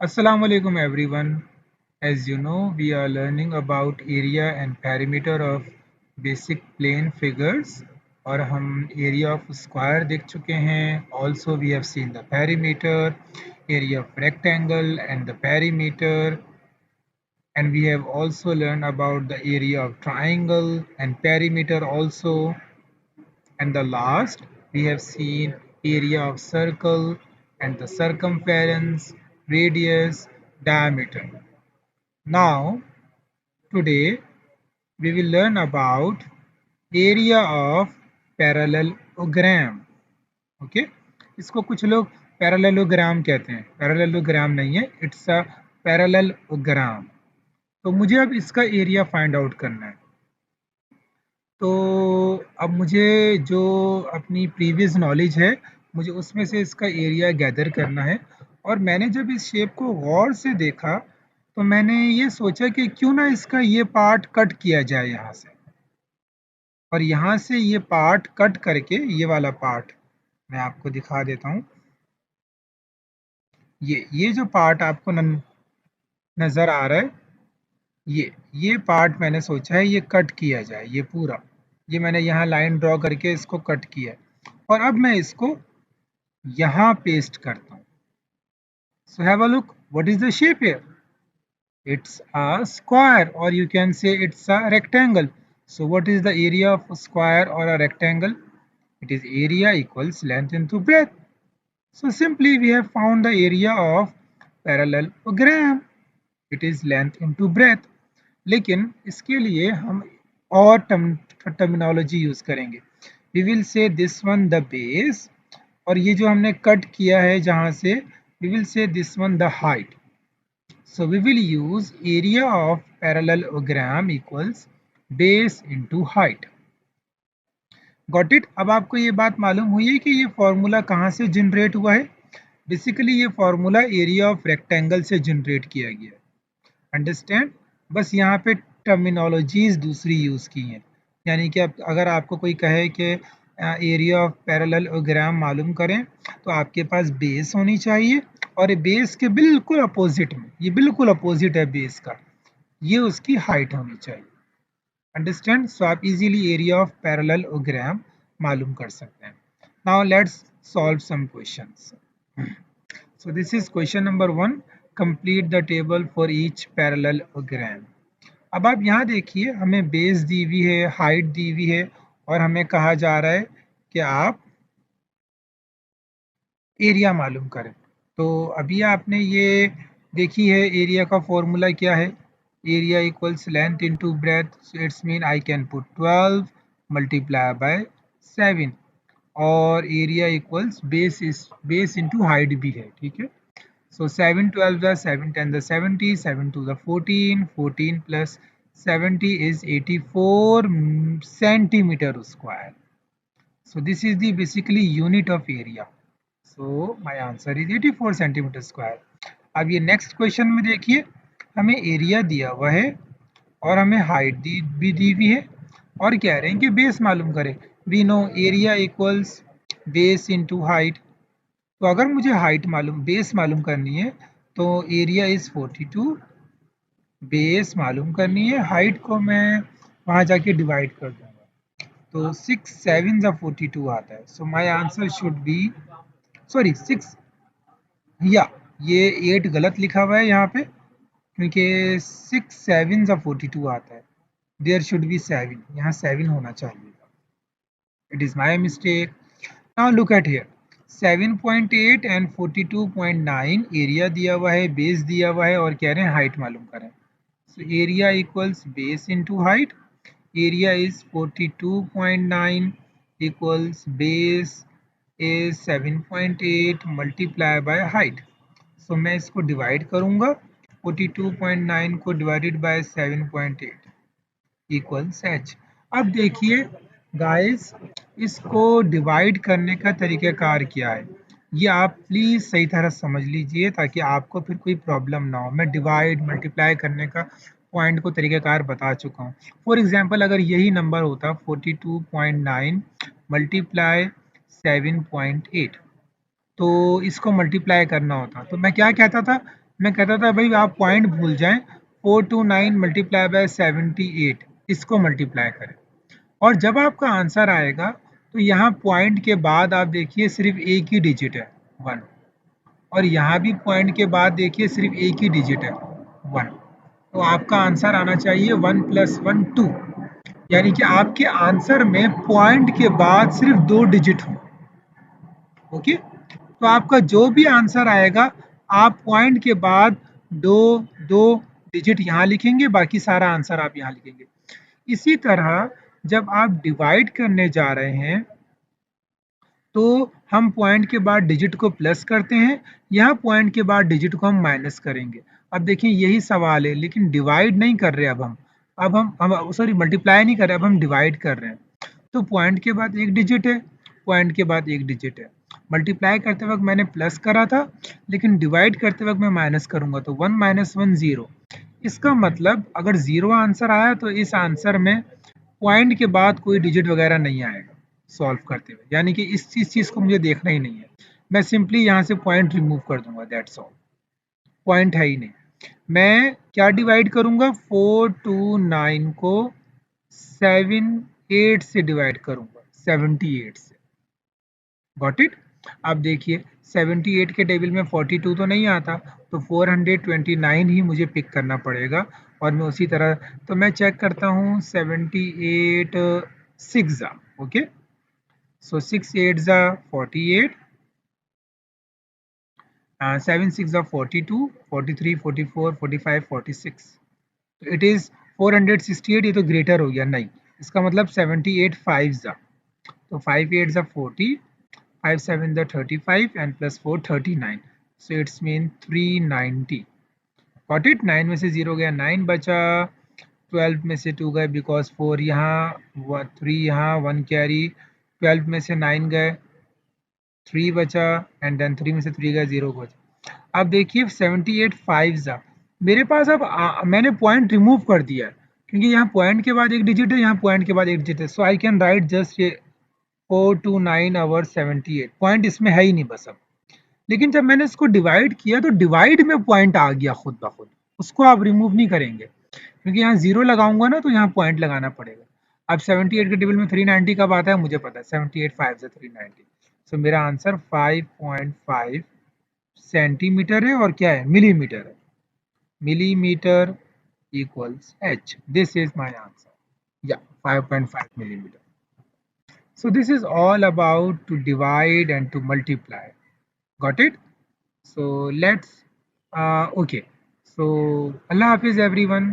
Assalamu alaikum everyone. As you know, we are learning about area and perimeter of basic plane figures और हम area of square देख चुके हैं. Also we have seen the perimeter, area of rectangle and the perimeter, and we have also learned about the area of triangle and perimeter also. And the last, we have seen area of circle and the circumference, radius, diameter. Now, today we will learn about area of parallelogram. Okay इसको कुछ लोग parallelogram कहते हैं. Parallelogram नहीं है, it's a parallelogram. तो मुझे अब इसका एरिया फाइंड आउट करना है. तो अब मुझे जो अपनी प्रीवियस नॉलेज है मुझे उसमें से इसका एरिया गैदर करना है. और मैंने जब इस शेप को गौर से देखा तो मैंने ये सोचा कि क्यों ना इसका ये पार्ट कट किया जाए यहाँ से, और यहाँ से ये पार्ट कट करके ये वाला पार्ट मैं आपको दिखा देता हूँ. ये जो पार्ट आपको नज़र आ रहा है, ये पार्ट मैंने सोचा है ये कट किया जाए. ये पूरा ये मैंने यहाँ लाइन ड्रॉ करके इसको कट किया है, और अब मैं इसको यहाँ पेस्ट करता हूँ. So have a look, what is the shape here? It's a square, or you can say it's a rectangle. So what is the area of a square or a rectangle? It is area equals length into breadth. So simply we have found the area of parallelogram. It is length into breadth. लेकिन इसके लिए हम और terminology use करेंगे. We will say this one the base, और ये जो हमने कट किया है जहाँ से, we will say this one the height. So we will use area of parallelogram equals base into height. Got it? अब आपको ये बात मालूम हुई है कि ये फॉर्मूला कहाँ से जनरेट हुआ है. बेसिकली ये फॉर्मूला एरिया ऑफ रेक्टेंगल से जनरेट किया गया है. अंडरस्टैंड? बस यहाँ पे टर्मिनोलॉजीज दूसरी यूज की हैं. यानी कि अगर आपको कोई कहे कि एरिया ऑफ पैरेललोग्राम मालूम करें तो आपके पास बेस होनी चाहिए, और बेस के बिल्कुल अपोजिट में, ये बिल्कुल अपोजिट है बेस का, ये उसकी हाइट होनी चाहिए. अंडरस्टैंड? सो आप इजीली एरिया ऑफ पैरेललोग्राम मालूम कर सकते हैं. Now let's solve some questions. So this is question number 1. Complete the table for each parallelogram. अब आप यहाँ देखिए, हमें बेस दी हुई है, हाइट दी हुई है, और हमें कहा जा रहा है कि आप एरिया मालूम करें. तो अभी आपने ये देखी है एरिया का फॉर्मूला क्या है. Area equals length into breadth. So it's mean I can put 12 multiply by 7, और area equals base into height भी है. ठीक है. So 7 12 the 7 10 the 70, 7 to the 14, 14 plus 70 is 84 centimeter square. So this is the basically unit of area. So my answer is 84 centimeter square. अब ये next question में देखिए, हमें एरिया दिया हुआ है और हमें हाइट भी दी हुई है, और कह रहे हैं कि बेस मालूम करें. We know area equals base into height. तो अगर मुझे हाइट मालूम बेस मालूम करनी है तो एरिया इज 42, बेस मालूम करनी है, हाइट को मैं वहाँ जाके डिवाइड कर दूंगा. तो 6 7 42 आता है. So my answer should be, sorry 6, या ये 8 गलत लिखा हुआ है यहाँ पे, क्योंकि 6 7 42 आता है. देयर शुड बी 7, यहाँ 7 होना चाहिए. It is my mistake. Now look at here, 7.8 and 42.9 area दिया हुआ है, बेस दिया हुआ है, और कह रहे हैं हाइट मालूम करें. So area equals base into height. Area is 42.9 equals base is 7.8 multiply by height. So मैं इसको डिवाइड करूंगा, 42.9 को डिवाइडेड बाय 7.8 इक्वल्स h. अब देखिए गाइस, इसको डिवाइड करने का तरीक़ाकार क्या है, ये आप प्लीज़ सही तरह समझ लीजिए ताकि आपको फिर कोई प्रॉब्लम ना हो. मैं डिवाइड मल्टीप्लाई करने का पॉइंट को तरीक़ाकार बता चुका हूँ. फॉर एग्जांपल अगर यही नंबर होता 42.9 मल्टीप्लाई 7.8, तो इसको मल्टीप्लाई करना होता, तो मैं क्या कहता था मैं कहता था भाई आप पॉइंट भूल जाएं, 429 मल्टीप्लाई बाय 78 इसको मल्टीप्लाई करें, और जब आपका आंसर आएगा तो यहाँ पॉइंट के बाद आप देखिए सिर्फ एक ही डिजिट है 1, और यहाँ भी पॉइंट के बाद देखिए सिर्फ एक ही डिजिट है 1। तो आपका आंसर आना चाहिए 1 + 1 2, यानी कि आपके आंसर में पॉइंट के बाद सिर्फ 2 डिजिट हो। ओके, तो आपका जो भी आंसर आएगा आप पॉइंट के बाद दो दो डिजिट यहाँ लिखेंगे, बाकी सारा आंसर आप यहाँ लिखेंगे। इसी तरह जब आप डिवाइड करने जा रहे हैं तो हम पॉइंट के बाद डिजिट को प्लस करते हैं, यहाँ पॉइंट के बाद डिजिट को हम माइनस करेंगे। अब देखिए यही सवाल है, लेकिन डिवाइड नहीं कर रहे अब हम सॉरी मल्टीप्लाई नहीं कर रहे, अब हम डिवाइड कर रहे हैं। तो पॉइंट के बाद एक डिजिट है, पॉइंट के बाद एक डिजिट है। मल्टीप्लाई करते वक्त मैंने प्लस करा था, लेकिन डिवाइड करते वक्त मैं माइनस करूंगा, तो 1 - 1 0। इसका मतलब अगर 0 आंसर आया तो इस आंसर में पॉइंट के बाद कोई डिजिट वगैरह नहीं आएगा सॉल्व करते हुए, यानी कि इस चीज़ को मुझे देखना ही नहीं है। मैं सिंपली यहाँ से पॉइंट रिमूव कर दूंगा, दैट्स ऑल। पॉइंट है ही नहीं। मैं क्या डिवाइड करूंगा, 429 को 78 से डिवाइड करूंगा, 78 से। Got it. अब देखिए 78 के टेबल में 42 तो नहीं आता, तो 429 ही मुझे पिक करना पड़ेगा, और मैं उसी तरह, तो मैं चेक करता हूँ 78 6 ओके, so 6 8 48, 7 6 42, 43 44 45 46, तो इट इज 468। ये तो ग्रेटर हो गया, नहीं, इसका मतलब 78 5 तो 5 8 40, 5 7 35 and plus 4 39, so it's mean 390। Got it. 9 में से 0 गया, 9 बचा, 12 में से 2 गए बिकॉज 4 यहाँ 3 यहाँ 1 कैरी, 12 में से 9 गए, 3 बचा, एंड देन 3 में से 3 गए, 0 बचा। अब देखिए 78 5 मेरे पास अब मैंने पॉइंट रिमूव कर दिया, क्योंकि यहाँ पॉइंट के बाद एक डिजिट है, यहाँ पॉइंट के बाद एक डिजिट है, सो आई कैन राइट जस्ट ये 429 और 78, पॉइंट इसमें है ही नहीं बस अब। लेकिन जब मैंने इसको डिवाइड किया तो डिवाइड में पॉइंट आ गया खुद ब खुद, उसको आप रिमूव नहीं करेंगे, क्योंकि यहाँ 0 लगाऊंगा ना तो यहाँ पॉइंट लगाना पड़ेगा। अब 78 के टेबल में 390 कब आता है मुझे पता है, 78 5 390, सो मेरा आंसर 5.5 सेंटीमीटर है, और क्या है, मिलीमीटर है। millimeter equals h, this is my answer, yeah, 5.5 millimeter। so this is all about to divide and to multiply, got it। so let's okay, so Allah Hafiz everyone,